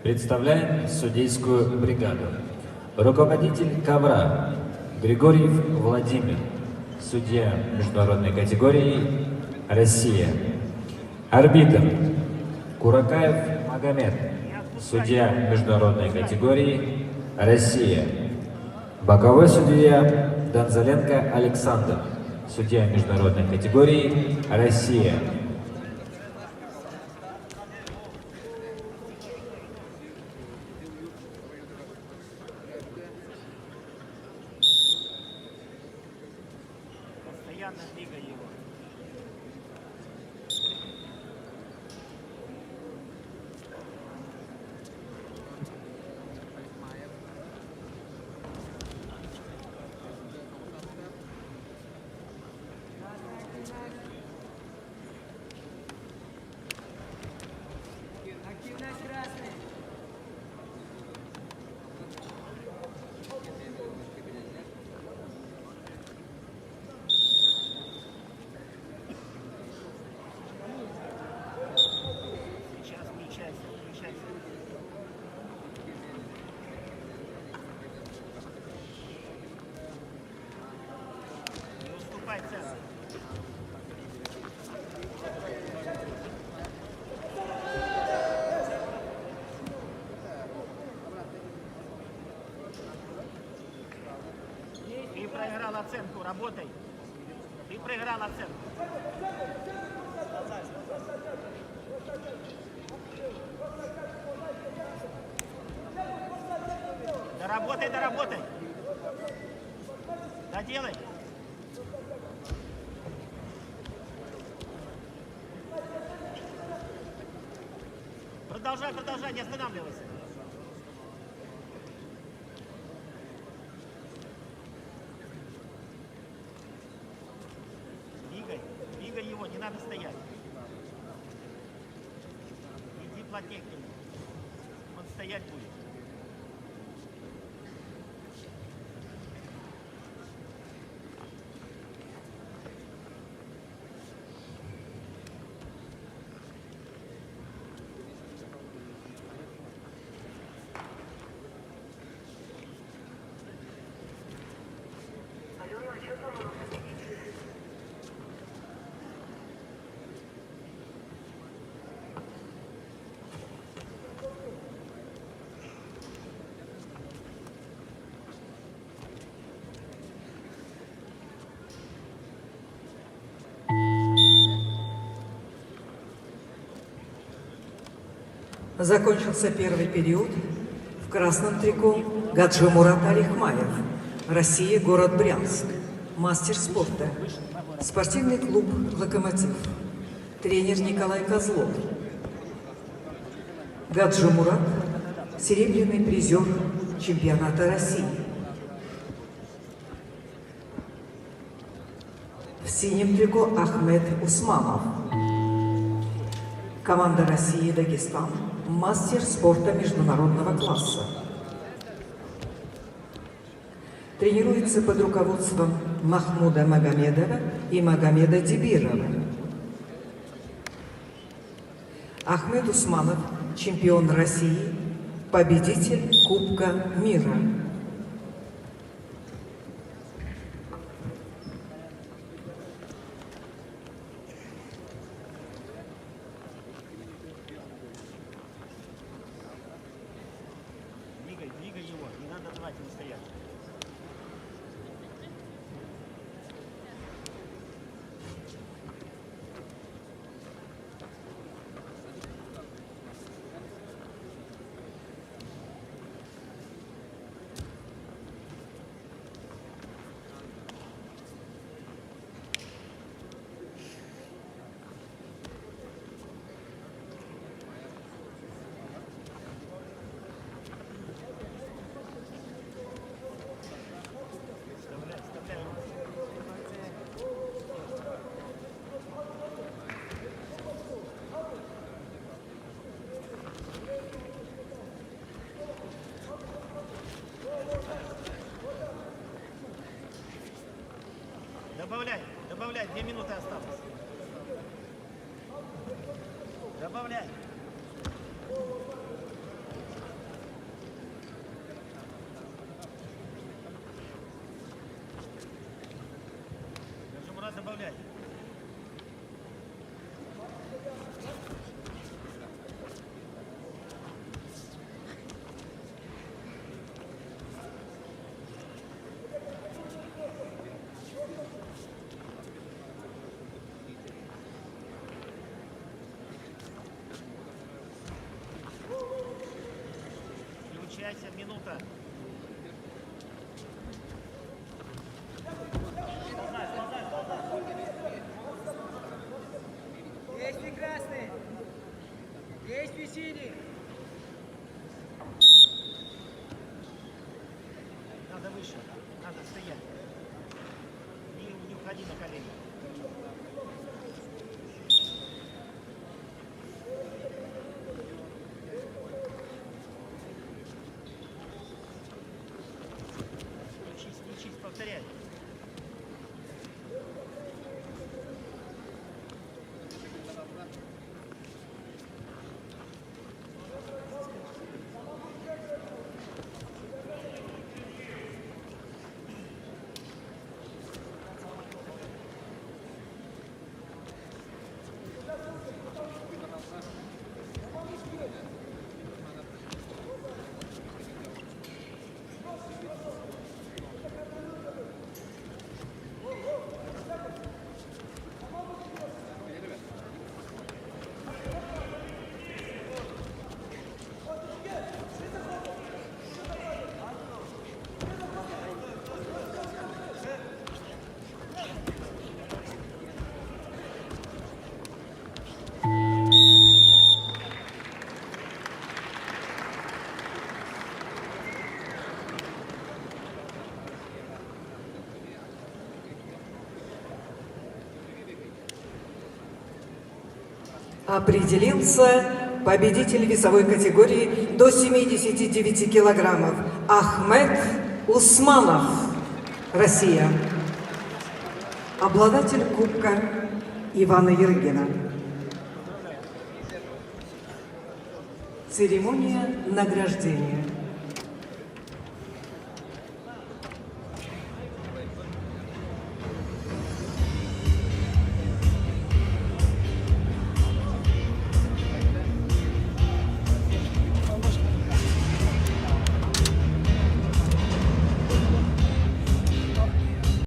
Представляем судейскую бригаду. Руководитель ковра Григорьев Владимир, судья международной категории, Россия. Арбитр Куракаев Магомед, судья международной категории, Россия. Боковой судья Донзаленко Александр, судья международной категории, Россия. Двигай его. Активность красный. Ты проиграл оценку, работай. Ты проиграл оценку. Доработай, доработай. Доделай. Продолжай, продолжай, не останавливайся. Двигай его, не надо стоять. Иди плотнее к нему. Он стоять будет. Закончился первый период. В красном трико Гаджимурат Алихмаев, Россия, город Брянск, мастер спорта, спортивный клуб «Локомотив», тренер Николай Козлов. Гаджимурат – серебряный призер чемпионата России. В синем трико Ахмед Усманов. Команда России Дагестан, мастер спорта международного класса. Тренируется под руководством Махмуда Магомедова и Магомеда Дибирова. Ахмед Усманов, чемпион России, победитель Кубка мира. Двигай его, не надо давать ему стоять. Добавляй, добавляй, 2 минуты осталось. Добавляй. Жумурат, добавляй. Включайся, минута. Действуй красный! Действуй синий! Надо выше, надо стоять. Не уходи на колени. Учись, повторяй. Определился победитель весовой категории до 79 килограммов Ахмед Усманов, Россия. Обладатель кубка Ивана Ерыгина. Церемония награждения.